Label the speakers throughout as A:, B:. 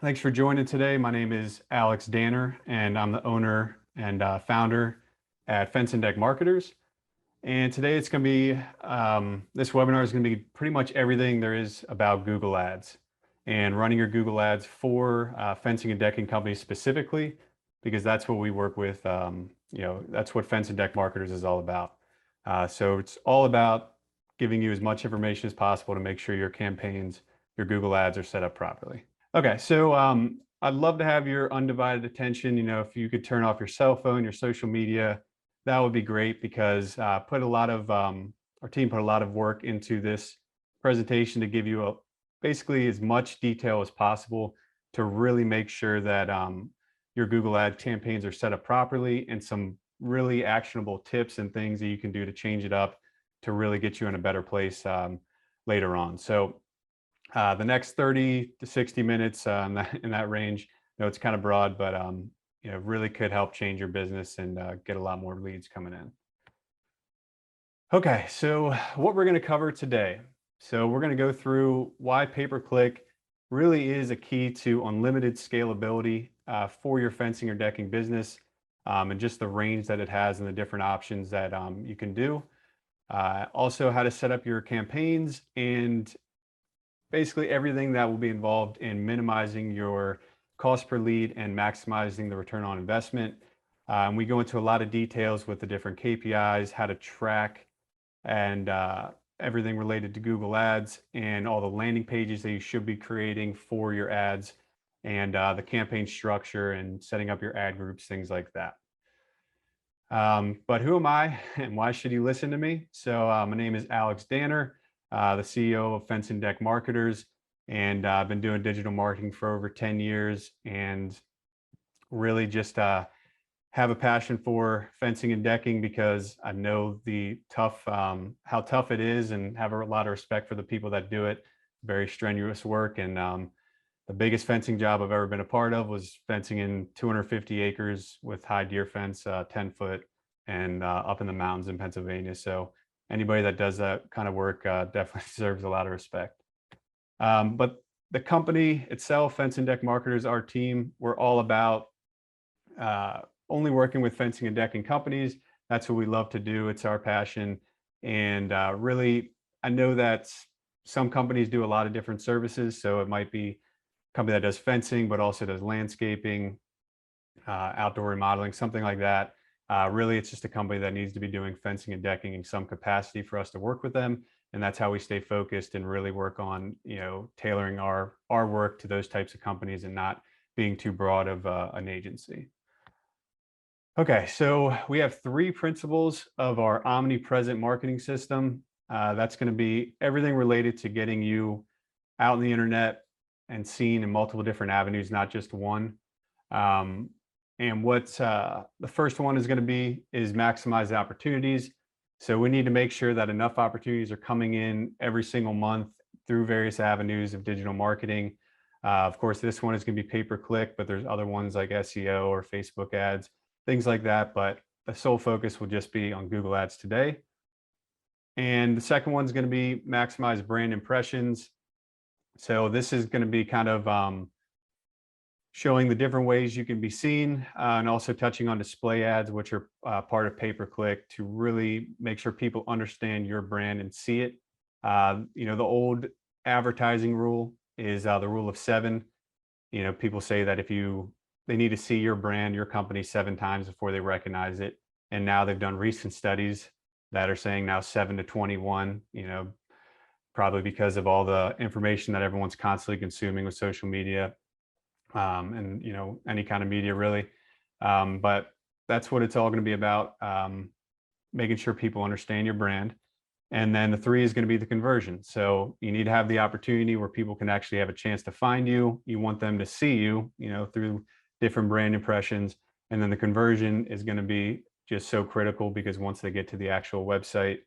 A: Thanks for joining today. My name is Alex Danner, and I'm the owner and founder at Fence and Deck Marketers. And today it's going to be, this webinar is going to be pretty much everything there is about Google Ads and running your Google Ads for fencing and decking companies specifically, because that's what we work with. That's what Fence and Deck Marketers is all about. So it's all about giving you as much information as possible to make sure your campaigns, your Google Ads are set up properly. Okay, so I'd love to have your undivided attention. If you could turn off your cell phone, your social media, that would be great, because our team put a lot of work into this presentation to give you basically as much detail as possible to really make sure that your Google ad campaigns are set up properly, and some really actionable tips and things that you can do to change it up to really get you in a better place later on. So the next 30 to 60 minutes in that range, it's kind of broad, but really could help change your business and get a lot more leads coming in. Okay, so what we're going to cover today. So we're going to go through why pay-per-click really is a key to unlimited scalability for your fencing or decking business, and just the range that it has and the different options that you can do. Also, how to set up your campaigns, and basically everything that will be involved in minimizing your cost per lead and maximizing the return on investment. And we go into a lot of details with the different KPIs, how to track, and everything related to Google Ads, and all the landing pages that you should be creating for your ads, and the campaign structure and setting up your ad groups, things like that. But who am I and why should you listen to me? So my name is Alex Danner, the CEO of Fence and Deck Marketers, and I've been doing digital marketing for over 10 years, and really just have a passion for fencing and decking, because I know how tough it is, and have a lot of respect for the people that do it. Very strenuous work, and the biggest fencing job I've ever been a part of was fencing in 250 acres with high deer fence, 10 foot, and up in the mountains in Pennsylvania. So anybody that does that kind of work definitely deserves a lot of respect. But the company itself, Fence and Deck Marketers, our team, we're all about only working with fencing and decking companies. That's what we love to do. It's our passion. And really, I know that some companies do a lot of different services. So it might be a company that does fencing, but also does landscaping, outdoor remodeling, something like that. Really, it's just a company that needs to be doing fencing and decking in some capacity for us to work with them. And that's how we stay focused and really work on, tailoring our work to those types of companies, and not being too broad of an agency. Okay, so we have 3 principles of our omnipresent marketing system. That's going to be everything related to getting you out on the internet and seen in multiple different avenues, not just one. And what's the first one is going to be is maximize the opportunities. So we need to make sure that enough opportunities are coming in every single month through various avenues of digital marketing. Of course, this one is going to be pay-per-click, but there's other ones like SEO or Facebook ads, things like that. But the sole focus will just be on Google Ads today. And the second one is going to be maximize brand impressions. So this is going to be kind of showing the different ways you can be seen, and also touching on display ads, which are part of pay-per-click, to really make sure people understand your brand and see it. The old advertising rule is the rule of 7. People say that they need to see your brand, your company 7 times before they recognize it. And now they've done recent studies that are saying now 7 to 21, probably because of all the information that everyone's constantly consuming with social media, and any kind of media, really. But that's what it's all going to be about, making sure people understand your brand. And then the 3 is going to be the conversion. So you need to have the opportunity where people can actually have a chance to find you. You want them to see you, through different brand impressions. And then the conversion is going to be just so critical, because once they get to the actual website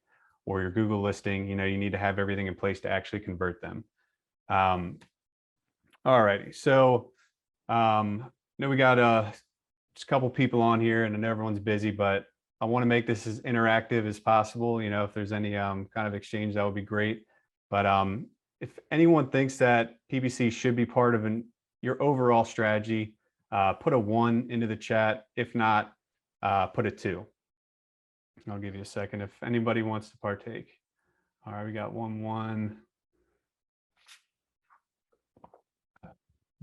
A: or your Google listing, you need to have everything in place to actually convert them. All righty. So we got just a couple people on here, and I know everyone's busy, but I want to make this as interactive as possible. If there's any kind of exchange, that would be great. But if anyone thinks that PPC should be part of your overall strategy. Put a 1 into the chat. If not, put a 2. I'll give you a second if anybody wants to partake. All right, we got 1.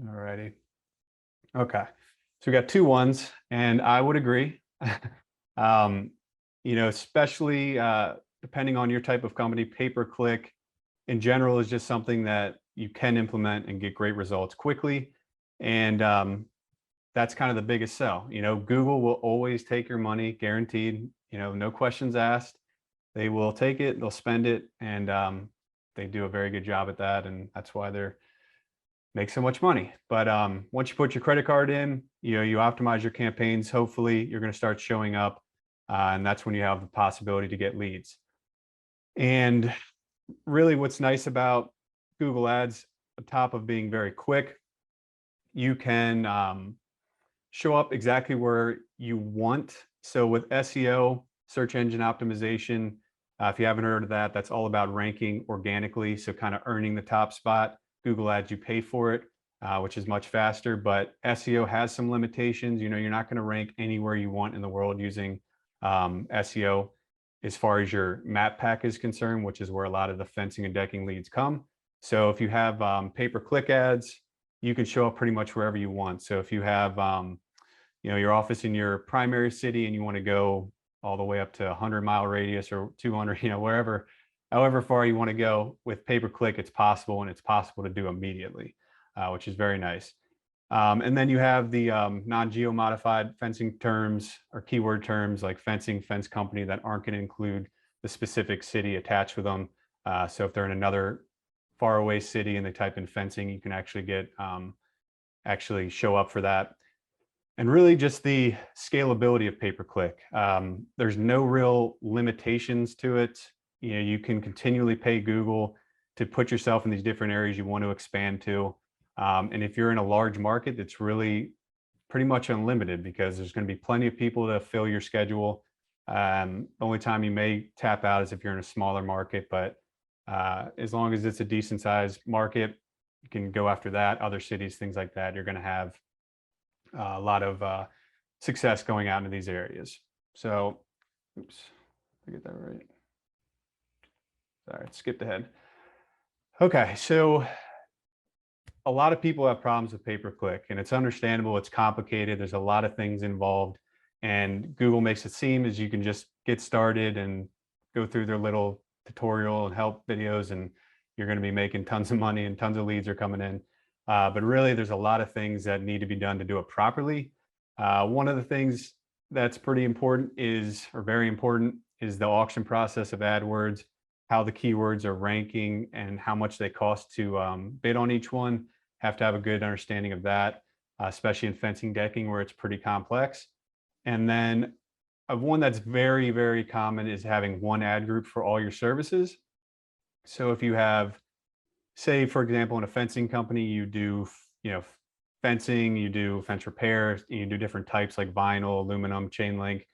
A: All righty. Okay, so we got 2 1s, and I would agree. Especially depending on your type of company, pay-per-click in general is just something that you can implement and get great results quickly. And that's kind of the biggest sell. Google will always take your money, guaranteed, no questions asked. They will take it, they'll spend it, and they do a very good job at that. And that's why they're make so much money. But once you put your credit card in, you optimize your campaigns, hopefully you're going to start showing up. And that's when you have the possibility to get leads. And really what's nice about Google Ads, on top of being very quick, you can show up exactly where you want. So with SEO, search engine optimization, if you haven't heard of that, that's all about ranking organically. So kind of earning the top spot. Google Ads, you pay for it, which is much faster, but SEO has some limitations. You're not going to rank anywhere you want in the world using SEO as far as your map pack is concerned, which is where a lot of the fencing and decking leads come. So if you have pay-per-click ads, you can show up pretty much wherever you want. So if you have your office in your primary city and you want to go all the way up to 100-mile radius or 200, wherever, however far you want to go with pay-per-click, it's possible, and it's possible to do immediately, which is very nice. And then you have the non-geo modified fencing terms or keyword terms like fencing, fence company that aren't going to include the specific city attached with them. So if they're in another faraway city and they type in fencing, you can actually get actually show up for that. And really just the scalability of pay-per-click. There's no real limitations to it. You can continually pay Google to put yourself in these different areas you want to expand to. And if you're in a large market, it's really pretty much unlimited because there's going to be plenty of people to fill your schedule. The only time you may tap out is if you're in a smaller market, but as long as it's a decent sized market, you can go after that. Other cities, things like that, you're going to have a lot of success going out into these areas. So, oops, did I get that right? Sorry, skipped ahead. Okay, so a lot of people have problems with pay-per-click, and it's understandable. It's complicated. There's a lot of things involved, and Google makes it seem as you can just get started and go through their little tutorial and help videos, and you're going to be making tons of money and tons of leads are coming in. But really, there's a lot of things that need to be done to do it properly. One of the things that's pretty important or very important, is the auction process of AdWords, how the keywords are ranking and how much they cost to bid on each one. Have to have a good understanding of that, especially in fencing decking where it's pretty complex. And then one that's very, very common is having one ad group for all your services. So if you have, say, for example, in a fencing company, you do, fencing, you do fence repair, you do different types like vinyl, aluminum, chain link.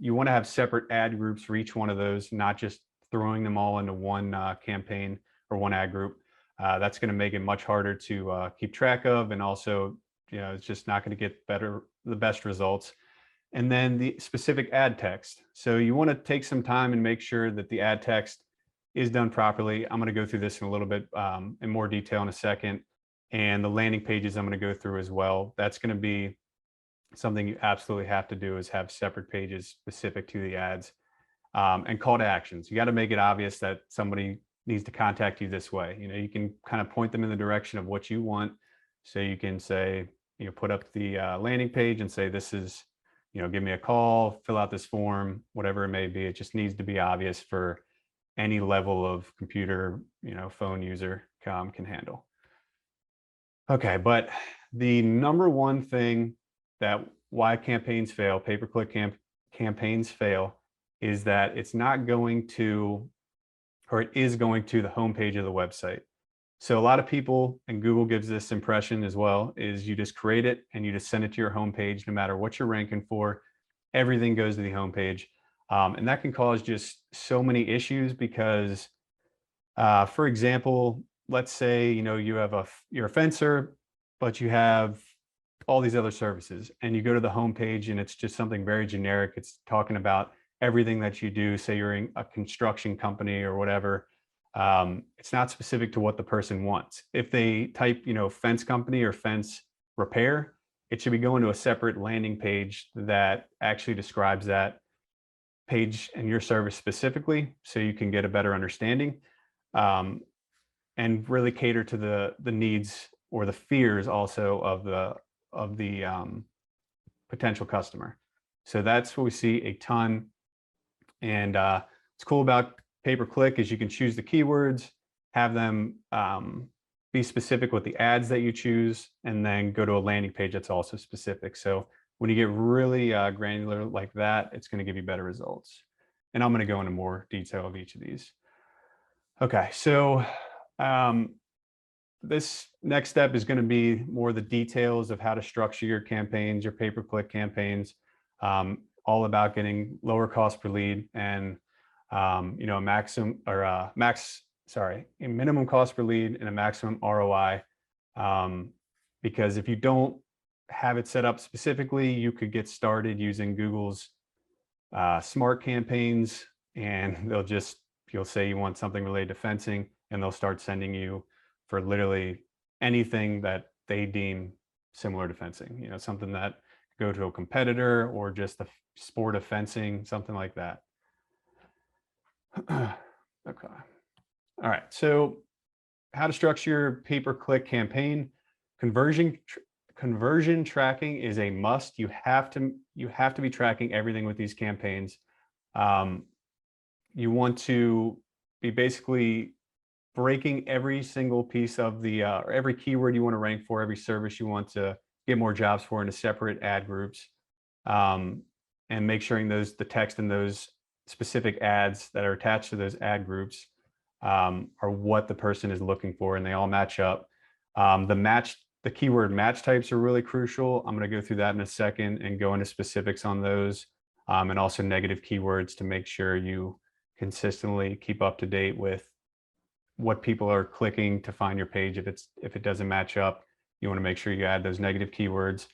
A: You want to have separate ad groups for each one of those, not just throwing them all into one campaign or one ad group. That's going to make it much harder to keep track of, and also, it's just not going to get the best results. And then the specific ad text. So you want to take some time and make sure that the ad text is done properly. I'm going to go through this in a little bit in more detail in a second. And the landing pages I'm going to go through as well. That's going to be something you absolutely have to do, is have separate pages specific to the ads. And call to actions. You got to make it obvious that somebody needs to contact you this way. You can kind of point them in the direction of what you want. So you can say, put up the landing page and say, this is, give me a call, fill out this form, whatever it may be. It just needs to be obvious for any level of computer, phone user can handle. Okay, but the number one thing that why campaigns fail, pay-per-click campaigns fail, is that it's not going to, or it is going to the homepage of the website. So a lot of people, and Google gives this impression as well, is you just create it and you just send it to your homepage, no matter what you're ranking for, everything goes to the homepage. And that can cause just so many issues because, for example, let's say, you're a fencer but you have all these other services, and you go to the home page and it's just something very generic. It's talking about everything that you do. Say you're in a construction company or whatever. It's not specific to what the person wants. If they type, fence company or fence repair, it should be going to a separate landing page that actually describes that page and your service specifically, so you can get a better understanding, and really cater to the needs or the fears also of the potential customer. So that's what we see a ton. And what's cool about pay-per-click is you can choose the keywords, have them be specific with the ads that you choose, and then go to a landing page that's also specific. So when you get really granular like that, it's going to give you better results. And I'm going to go into more detail of each of these. Okay, so this next step is going to be more the details of how to structure your campaigns, your pay-per-click campaigns, all about getting lower cost per lead and a minimum cost per lead and a maximum ROI. Because if you don't have it set up specifically, you could get started using Google's smart campaigns, and you'll say you want something related to fencing, and they'll start sending you for literally anything that they deem similar to fencing, something that go to a competitor or just the sport of fencing, something like that. Okay. All right. So how to structure your pay-per-click campaign. Conversion tracking is a must. You have to be tracking everything with these campaigns. You want to be basically breaking every single piece of or every keyword you want to rank for, every service you want to get more jobs for, into separate ad groups, and make sure the text in those specific ads that are attached to those ad groups are what the person is looking for, and they all match up. The keyword match types are really crucial. I'm going to go through that in a second and go into specifics on those, and also negative keywords to make sure you consistently keep up to date with what people are clicking to find your page. If it doesn't match up, you want to make sure you add those negative keywords.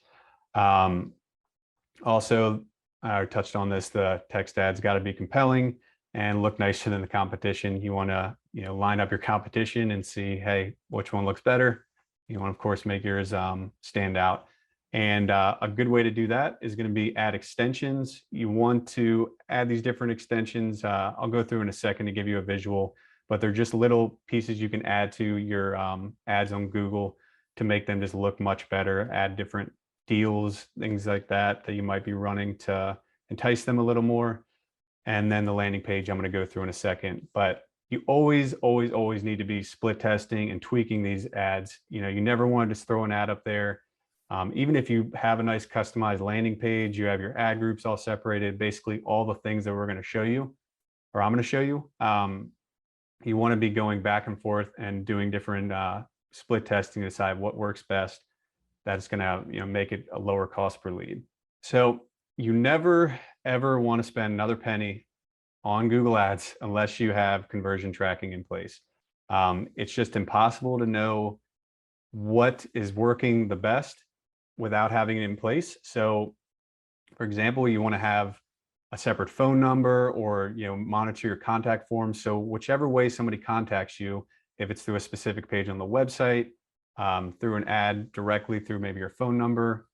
A: Also, I touched on this, the text ads got to be compelling and look nicer than the competition. You want to line up your competition and see, hey, which one looks better. You want to, of course, make yours stand out. And a good way to do that is going to be add extensions. You want to add these different extensions. I'll go through in a second to give you a visual, but they're just little pieces you can add to your ads on Google to make them just look much better. Add different deals, things like that you might be running to entice them a little more. And then the landing page I'm going to go through in a second. But you always need to be split testing and tweaking these ads. You never want to just throw an ad up there. Even if you have a nice customized landing page, you have your ad groups all separated, basically all the things that we're going to show you, or I'm going to show you. You want to be going back and forth and doing different split testing to decide what works best. That's going to make it a lower cost per lead. So you never ever want to spend another penny on Google Ads unless you have conversion tracking in place. It's just impossible to know what is working the best without having it in place. So, for example, you want to have a separate phone number, or monitor your contact forms. So whichever way somebody contacts you, if it's through a specific page on the website, through an ad directly through maybe your phone number,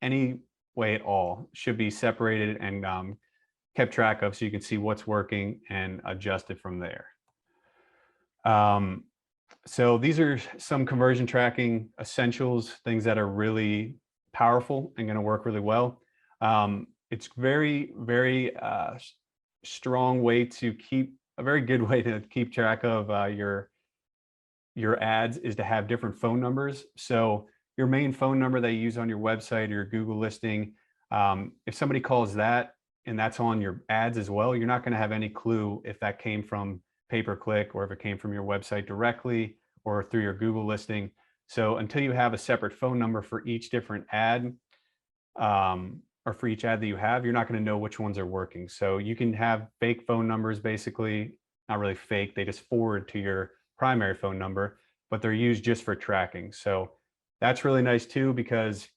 A: any way at all, should be separated and kept track of, so you can see what's working and adjust it from there. So these are some conversion tracking essentials, things that are really powerful and going to work really well. It's very strong way to a very good way to keep track of your ads is to have different phone numbers. So your main phone number that you use on your website or your Google listing, if somebody calls that and that's on your ads as well, you're not going to have any clue if that came from pay-per-click or if it came from your website directly or through your Google listing. So until you have a separate phone number for each different ad, or for each ad that you have, you're not going to know which ones are working. So you can have fake phone numbers, basically, not really fake, they just forward to your primary phone number, but they're used just for tracking. So That's really nice too, because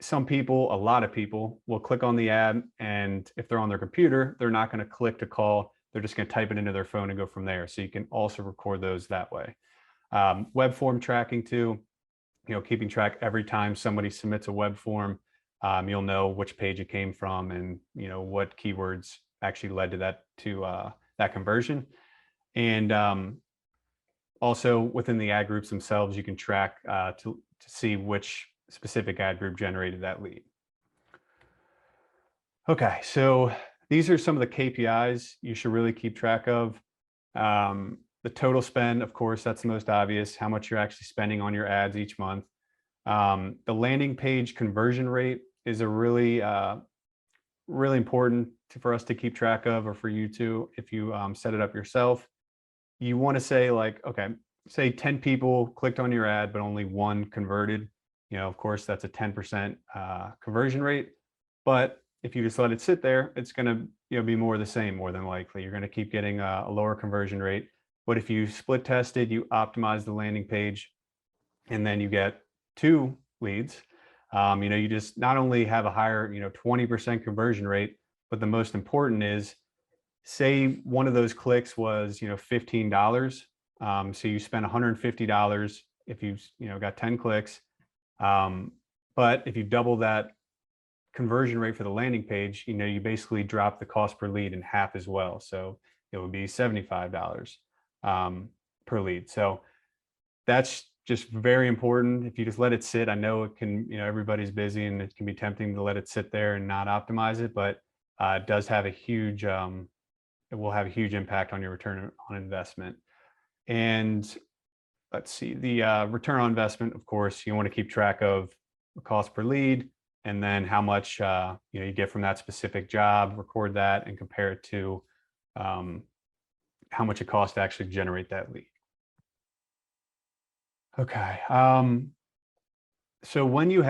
A: some people, a lot of people, will click on the ad, and if they're on their computer, they're not going to click to call. They're just going to type it into their phone and go from there. So you can also record those that way. Web form tracking too, keeping track every time somebody submits a web form, you'll know which page it came from and what keywords actually led to that conversion. And also within the ad groups themselves, you can track to see which specific ad group generated that lead. Okay, so these are some of the KPIs you should really keep track of. The total spend, of course, that's the most obvious, how much you're actually spending on your ads each month. The landing page conversion rate is a really important for us to keep track of, or for you to, if you set it up yourself. You want to say like, okay, say 10 people clicked on your ad, but only one converted. Of course, that's a 10% conversion rate. But if you just let it sit there, it's going to be more of the same, more than likely. You're going to keep getting a lower conversion rate. But if you split tested, you optimize the landing page, and then you get 2 leads, you just not only have a higher 20% conversion rate, but the most important is, say one of those clicks was $15. So you spend $150 if you got 10 clicks. But if you double that conversion rate for the landing page, you basically drop the cost per lead in half as well. So it would be $75 per lead. So that's just very important. If you just let it sit, I know it can, everybody's busy and it can be tempting to let it sit there and not optimize it, but it does have a huge, it will have a huge impact on your return on investment. And let's see, the return on investment, of course, you want to keep track of the cost per lead, and then how much you get from that specific job, record that and compare it to how much it costs to actually generate that lead. Okay. So when you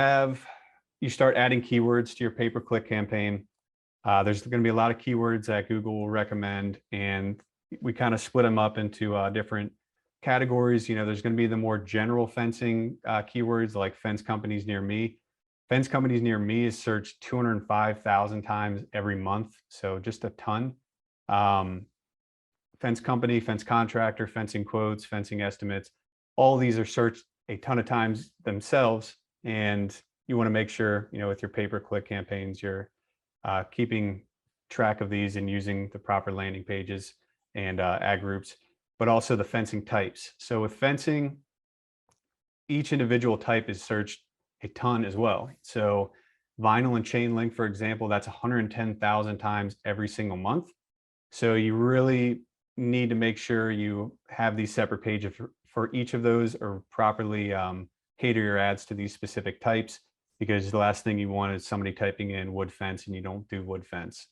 A: start adding keywords to your pay-per-click campaign, there's going to be a lot of keywords that Google will recommend, and we kind of split them up into different categories. There's going to be the more general fencing keywords, like fence companies near me. Fence companies near me is searched 205,000 times every month, so just a ton. Fence company, fence contractor, fencing quotes, fencing estimates, all of these are searched a ton of times themselves, and you want to make sure, with your pay-per-click campaigns, you're keeping track of these and using the proper landing pages and ad groups, but also the fencing types. So with fencing, each individual type is searched a ton as well. So vinyl and chain link, for example, that's 110,000 times every single month. So you really need to make sure you have these separate pages for each of those, or properly cater your ads to these specific types, because the last thing you want is somebody typing in wood fence and you don't do wood fence.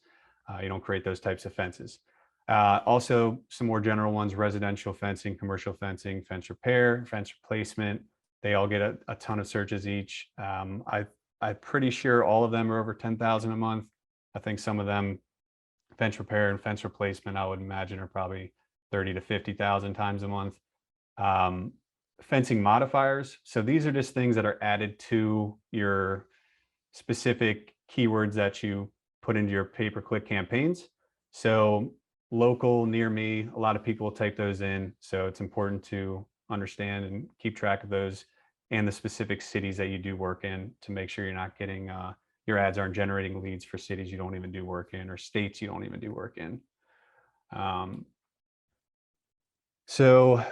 A: You don't create those types of fences. Also, some more general ones: residential fencing, commercial fencing, fence repair, fence replacement. They all get a ton of searches each. I'm pretty sure all of them are over 10,000 a month. I think some of them, fence repair and fence replacement, I would imagine, are probably 30 to 50,000 times a month. Fencing modifiers. So these are just things that are added to your specific keywords that you put into your pay-per-click campaigns. So local, near me, a lot of people type those in. So it's important to understand and keep track of those, and the specific cities that you do work in, to make sure you're not getting your ads aren't generating leads for cities you don't even do work in, or states you don't even do work in. So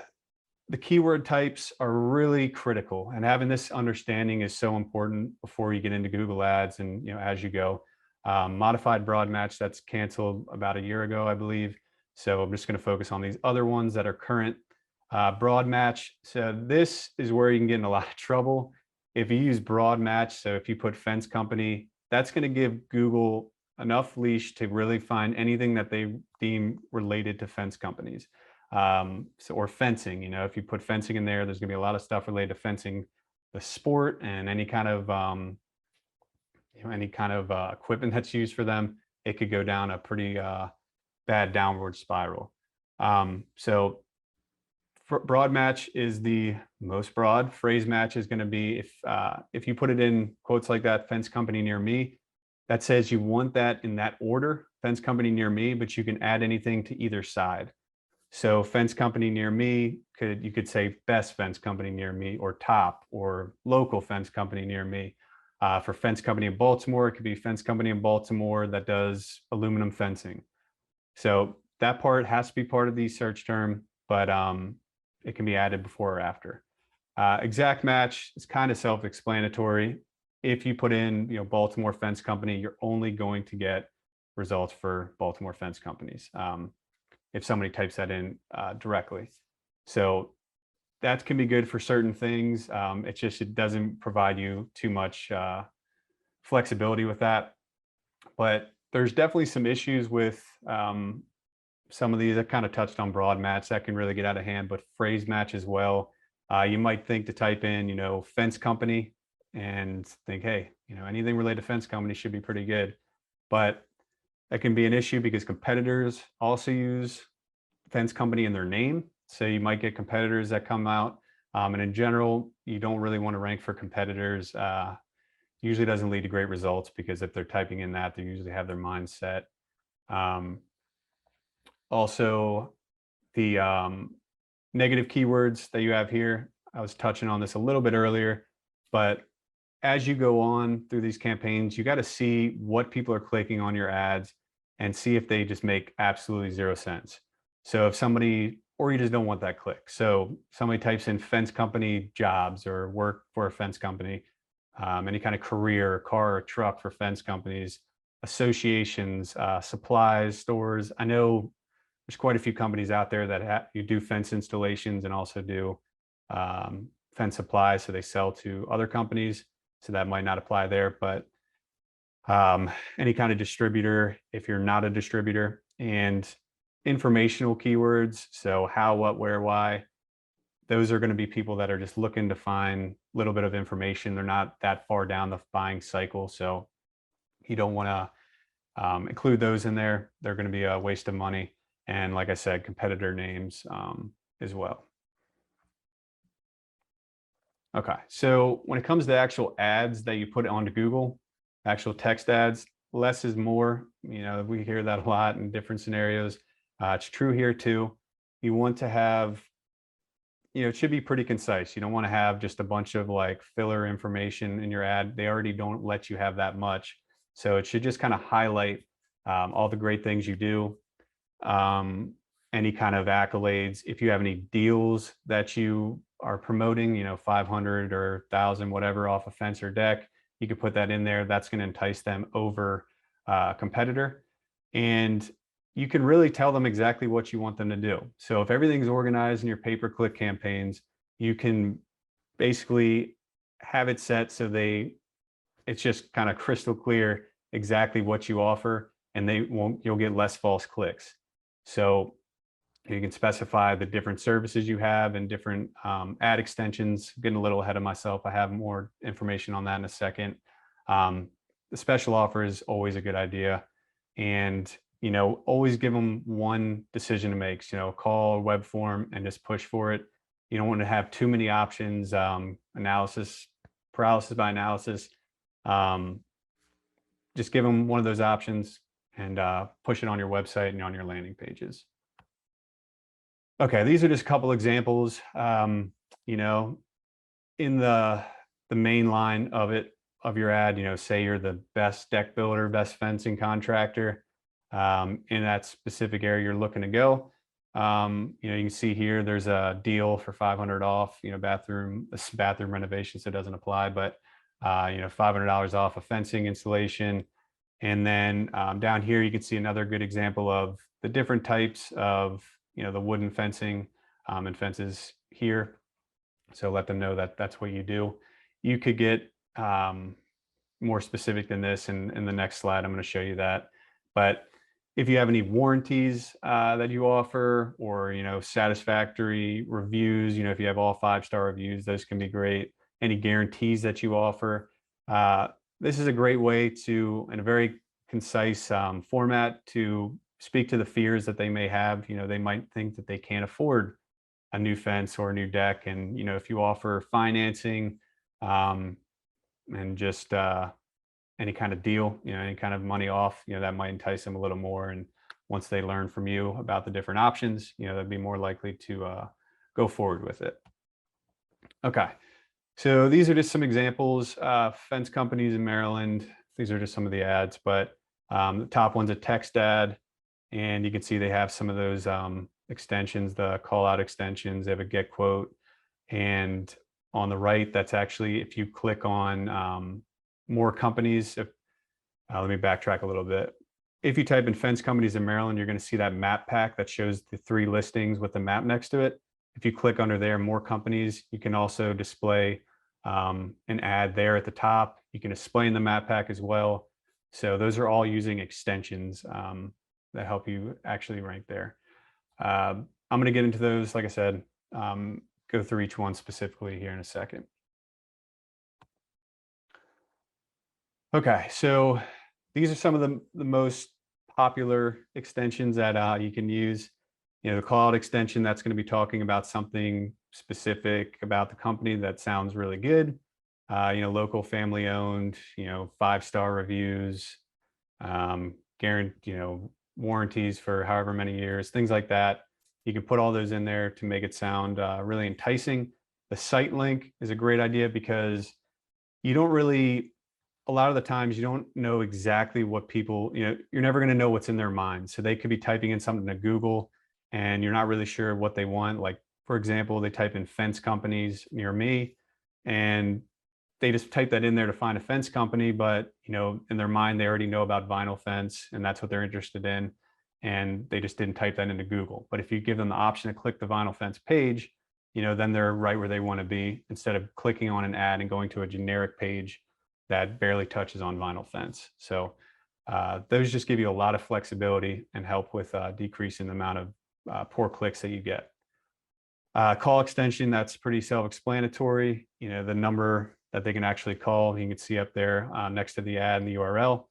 A: the keyword types are really critical, and having this understanding is so important before you get into Google Ads and as you go. Modified broad match, that's canceled about a year ago, I believe. So I'm just going to focus on these other ones that are current. Broad match. So this is where you can get in a lot of trouble if you use broad match. So if you put fence company, that's going to give Google enough leash to really find anything that they deem related to fence companies. Or fencing, if you put fencing in there, there's going to be a lot of stuff related to fencing, the sport, and any kind of equipment that's used for them. It could go down a pretty bad downward spiral. So Broad match is the most broad. Phrase match is going to be if you put it in quotes like that, fence company near me, that says you want that in that order, fence company near me, but you can add anything to either side. So fence company near me, you could say best fence company near me, or top, or local fence company near me. For fence company in Baltimore, it could be fence company in Baltimore that does aluminum fencing. So that part has to be part of the search term, but it can be added before or after. Exact match is kind of self-explanatory. If you put in, Baltimore Fence Company, you're only going to get results for Baltimore fence companies if somebody types that in directly. So that can be good for certain things. It doesn't provide you too much flexibility with that. But there's definitely some issues with some of these. I kind of touched on broad match that can really get out of hand, but phrase match as well. You might think to type in, fence company and think, hey, anything related to fence company should be pretty good. But that can be an issue because competitors also use fence company in their name. So you might get competitors that come out. And in general, you don't really want to rank for competitors. Usually doesn't lead to great results because if they're typing in that, they usually have their mind set. Also, the negative keywords that you have here, I was touching on this a little bit earlier, but as you go on through these campaigns, you got to see what people are clicking on your ads and see if they just make absolutely 0 sense. So if somebody, or you just don't want that click. So somebody types in fence company jobs or work for a fence company, any kind of career, car or truck for fence companies, associations, supplies, stores. I know there's quite a few companies out there that you do fence installations and also do fence supplies. So they sell to other companies. So that might not apply there, but any kind of distributor, if you're not a distributor, and informational keywords. So how, what, where, why, those are going to be people that are just looking to find a little bit of information. They're not that far down the buying cycle. So you don't want to include those in there. They're going to be a waste of money. And like I said, competitor names as well. Okay, so when it comes to actual ads that you put onto Google, actual text ads, less is more. We hear that a lot in different scenarios. It's true here too. You want to have, it should be pretty concise. You don't want to have just a bunch of like filler information in your ad. They already don't let you have that much. So it should just kind of highlight all the great things you do. Any kind of accolades. If you have any deals that you are promoting, 500 or 1,000, whatever, off a fence or deck, you could put that in there. That's going to entice them over a competitor. And you can really tell them exactly what you want them to do. So if everything's organized in your pay-per-click campaigns, you can basically have it set so it's just kind of crystal clear exactly what you offer, and you'll get less false clicks. So you can specify the different services you have and different ad extensions. Getting a little ahead of myself. I have more information on that in a second. The special offer is always a good idea. And, always give them one decision to make, call, web form, and just push for it. You don't want to have too many options, paralysis by analysis. Just give them one of those options and push it on your website and on your landing pages. Okay, these are just a couple examples. In the main line of your ad, say you're the best deck builder, best fencing contractor in that specific area you're looking to go. You can see here there's a deal for 500 off, bathroom renovation, so it doesn't apply, but $500 off a fencing installation. And then down here you can see another good example of the different types of the wooden fencing and fences here. So let them know that that's what you do. You could get more specific than this in the next slide. I'm going to show you that. But if you have any warranties that you offer, or satisfactory reviews, if you have all 5-star reviews, those can be great. Any guarantees that you offer. This is a great way to, in a very concise format, to speak to the fears that they may have. They might think that they can't afford a new fence or a new deck. And, if you offer financing, and just any kind of deal, any kind of money off, that might entice them a little more. And once they learn from you about the different options, they'd be more likely to go forward with it. Okay. So these are just some examples. Fence companies in Maryland. These are just some of the ads, but the top one's a text ad. And you can see they have some of those extensions, the call out extensions. They have a get quote. And on the right, that's actually, if you click on more companies, let me backtrack a little bit. If you type in fence companies in Maryland, you're going to see that map pack that shows the 3 listings with the map next to it. If you click under there, more companies, you can also display an ad there at the top. You can display in the map pack as well. So those are all using extensions that help you actually rank there. I'm going to get into those, like I said, go through each one specifically here in a second. Okay, so these are some of the most popular extensions that you can use. The call out extension, that's going to be talking about something specific about the company that sounds really good. Local, family owned, 5-star reviews, guarantee, warranties for however many years, things like that. You can put all those in there to make it sound really enticing. The site link is a great idea because you don't really, a lot of the times you don't know exactly what people, you're never going to know what's in their mind. So they could be typing in something to Google and you're not really sure what they want. Like, for example, they type in fence companies near me and they just type that in there to find a fence company, but in their mind, they already know about vinyl fence and that's what they're interested in. And they just didn't type that into Google. But if you give them the option to click the vinyl fence page, then they're right where they want to be instead of clicking on an ad and going to a generic page that barely touches on vinyl fence. So those just give you a lot of flexibility and help with decreasing the amount of poor clicks that you get. Call extension, that's pretty self-explanatory. The number that they can actually call, you can see up there next to the ad and the URL.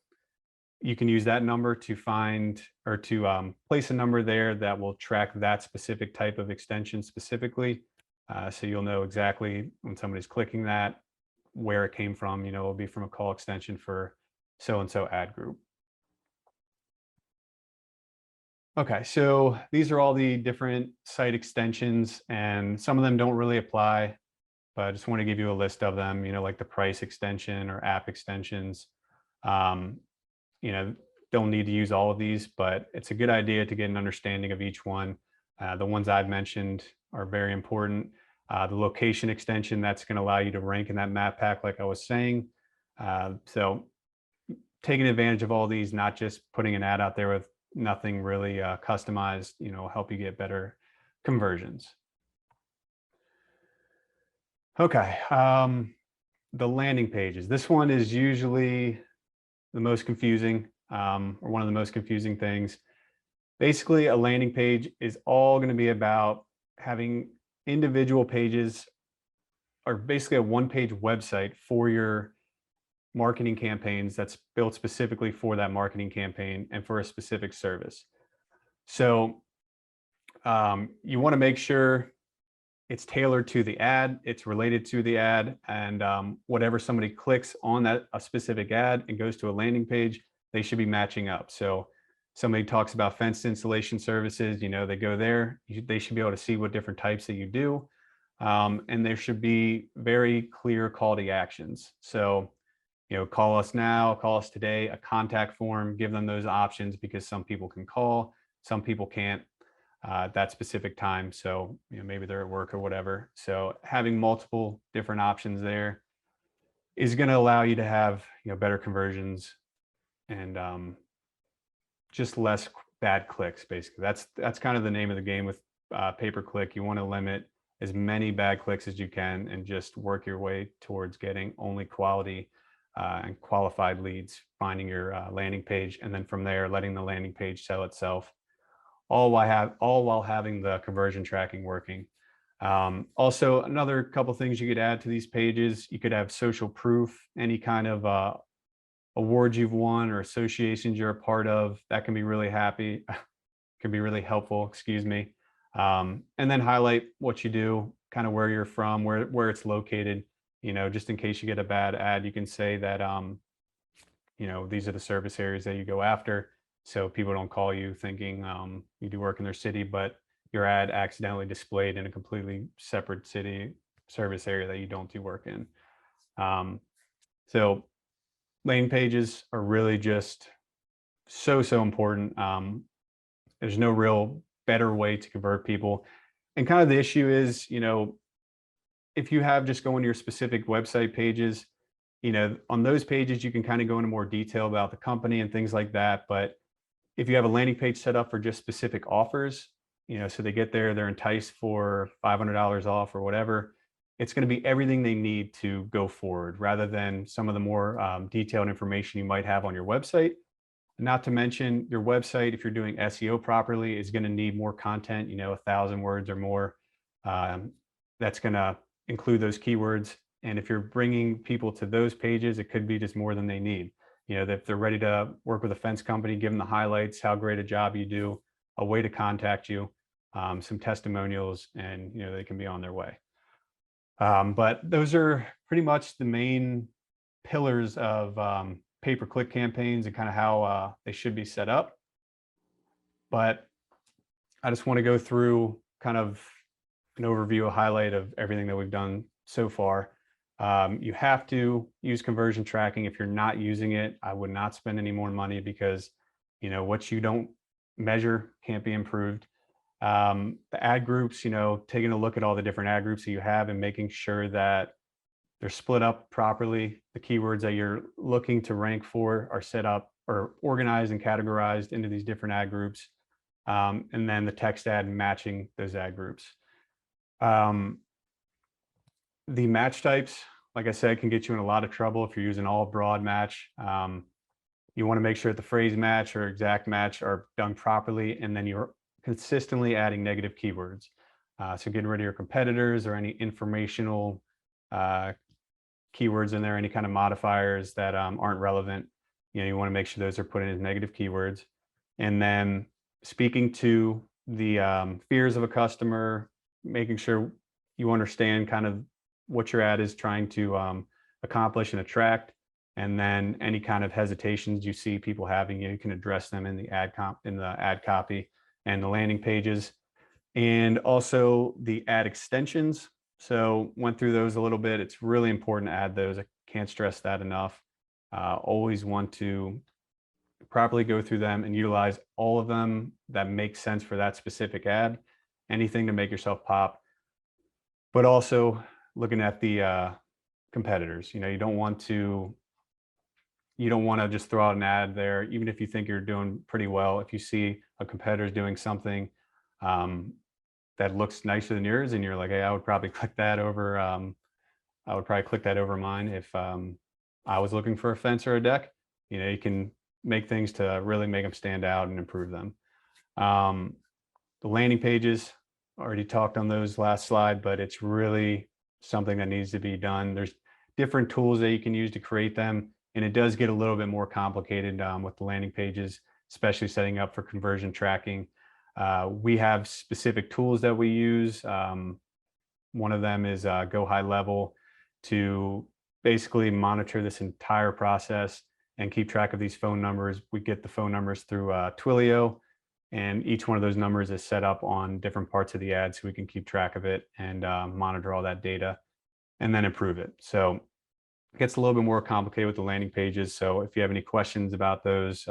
A: You can use that number to find or to place a number there that will track that specific type of extension specifically. So you'll know exactly when somebody's clicking that, where it came from. It'll be from a call extension for so-and-so ad group. Okay, so these are all the different site extensions and some of them don't really apply, but I just want to give you a list of them, like the price extension or app extensions. Don't need to use all of these, but it's a good idea to get an understanding of each one. The ones I've mentioned are very important. The location extension, that's going to allow you to rank in that map pack, like I was saying. So taking advantage of all these, not just putting an ad out there with nothing really customized, help you get better conversions. Okay, the landing pages. This one is usually the most confusing, or one of the most confusing things. Basically, a landing page is all going to be about having individual pages, or basically a one-page website for your marketing campaigns that's built specifically for that marketing campaign and for a specific service. So you want to make sure it's tailored to the ad, it's related to the ad, and whatever somebody clicks on that a specific ad and goes to a landing page, they should be matching up. So somebody talks about fence installation services, they go there, they should be able to see what different types that you do. And there should be very clear call to actions. So, call us now, call us today, a contact form, give them those options because some people can call, some people can't at that specific time. So, maybe they're at work or whatever. So having multiple different options there is going to allow you to have, better conversions and just less bad clicks. Basically, that's kind of the name of the game with pay-per-click. You want to limit as many bad clicks as you can and just work your way towards getting only quality and qualified leads, finding your landing page, and then from there, letting the landing page sell itself, all while having the conversion tracking working. Also, another couple things you could add to these pages, you could have social proof, any kind of awards you've won or associations you're a part of. That can be really helpful, excuse me. And then highlight what you do, kind of where you're from, where it's located. Just in case you get a bad ad, you can say that these are the service areas that you go after, so people don't call you thinking you do work in their city, but your ad accidentally displayed in a completely separate city service area that you don't do work in. So landing pages are really just so important. There's no real better way to convert people. And kind of the issue is, if you have just going to your specific website pages, on those pages, you can kind of go into more detail about the company and things like that. But if you have a landing page set up for just specific offers, so they get there, they're enticed for $500 off or whatever, it's going to be everything they need to go forward rather than some of the more detailed information you might have on your website. Not to mention your website, if you're doing SEO properly, is going to need more content, 1,000 words or more. That's going to include those keywords. And if you're bringing people to those pages, it could be just more than they need. If they're ready to work with a fence company, give them the highlights, how great a job you do, a way to contact you, some testimonials, and they can be on their way. But those are pretty much the main pillars of pay-per-click campaigns and kind of how they should be set up. But I just want to go through kind of an overview, a highlight of everything that we've done so far. You have to use conversion tracking. If you're not using it, I would not spend any more money because what you don't measure can't be improved. The ad groups, taking a look at all the different ad groups that you have and making sure that they're split up properly. The keywords that you're looking to rank for are set up or organized and categorized into these different ad groups. And then the text ad matching those ad groups. The match types, like I said, can get you in a lot of trouble if you're using all broad match. You want to make sure that the phrase match or exact match are done properly, and then you're consistently adding negative keywords. So getting rid of your competitors or any informational keywords in there, any kind of modifiers that aren't relevant. You want to make sure those are put in as negative keywords. And then speaking to the fears of a customer, making sure you understand kind of what your ad is trying to accomplish and attract. And then any kind of hesitations you see people having, you can address them in the ad copy and the landing pages. And also the ad extensions. So went through those a little bit. It's really important to add those. I can't stress that enough. Always want to properly go through them and utilize all of them that make sense for that specific ad. Anything to make yourself pop. But also looking at the competitors. You don't want to just throw out an ad there, even if you think you're doing pretty well. If you see a competitor's doing something that looks nicer than yours, and you're like, hey, I would probably click that over. I would probably click that over mine if I was looking for a fence or a deck. You can make things to really make them stand out and improve them. The landing pages, already talked on those last slide, but it's really something that needs to be done. There's different tools that you can use to create them, and it does get a little bit more complicated with the landing pages, especially setting up for conversion tracking. We have specific tools that we use. One of them is Go High Level to basically monitor this entire process and keep track of these phone numbers. We get the phone numbers through Twilio, and each one of those numbers is set up on different parts of the ad so we can keep track of it and monitor all that data and then improve it. So it gets a little bit more complicated with the landing pages. So if you have any questions about those,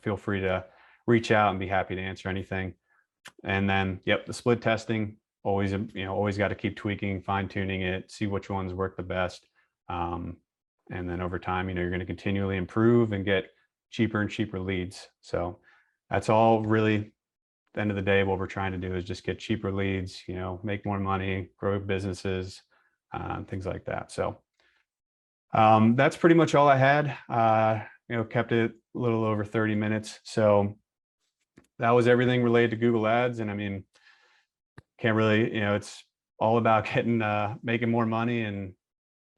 A: feel free to reach out and be happy to answer anything. And then, the split testing, always got to keep tweaking, fine tuning it, see which ones work the best. And then over time, you're going to continually improve and get cheaper and cheaper leads. So that's all really, at the end of the day, what we're trying to do is just get cheaper leads, make more money, grow businesses, things like that. So that's pretty much all I had. Kept it a little over 30 minutes. So that was everything related to Google Ads. And I mean, can't really, it's all about making more money and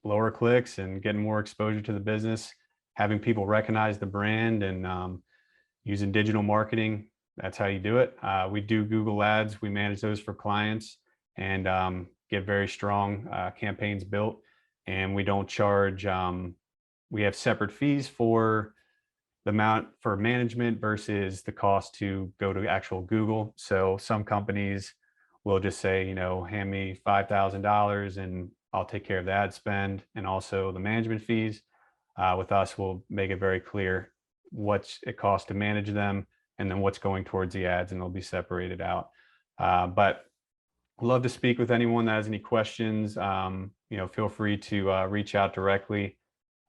A: lower clicks and getting more exposure to the business, having people recognize the brand, and using digital marketing. that's how you do it. We do Google Ads. We manage those for clients and get very strong campaigns built. And we don't charge, we have separate fees for the amount for management versus the cost to go to actual Google. So some companies will just say, hand me $5,000 and I'll take care of the ad spend and also the management fees. With us, we'll make it very clear what it costs to manage them and then what's going towards the ads, and they'll be separated out. But I'd love to speak with anyone that has any questions. Feel free to reach out directly.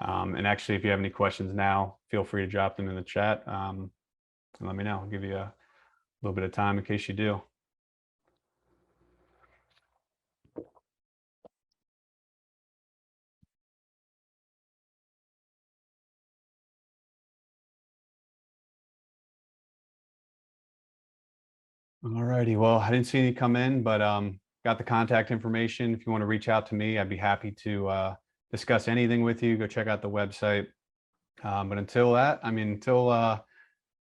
A: And actually, if you have any questions now, feel free to drop them in the chat and let me know. I'll give you a little bit of time in case you do. All righty. Well, I didn't see any come in, but got the contact information. If you want to reach out to me, I'd be happy to discuss anything with you. Go check out the website. But until that,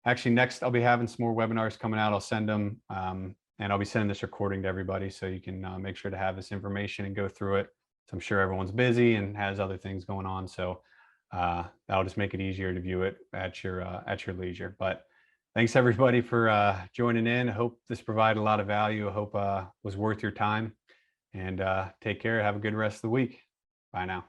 A: actually next, I'll be having some more webinars coming out. I'll send them and I'll be sending this recording to everybody so you can make sure to have this information and go through it. So I'm sure everyone's busy and has other things going on. So that'll just make it easier to view it at your leisure. But thanks everybody for joining in. I hope this provided a lot of value. I hope was worth your time, and take care. Have a good rest of the week. Bye now.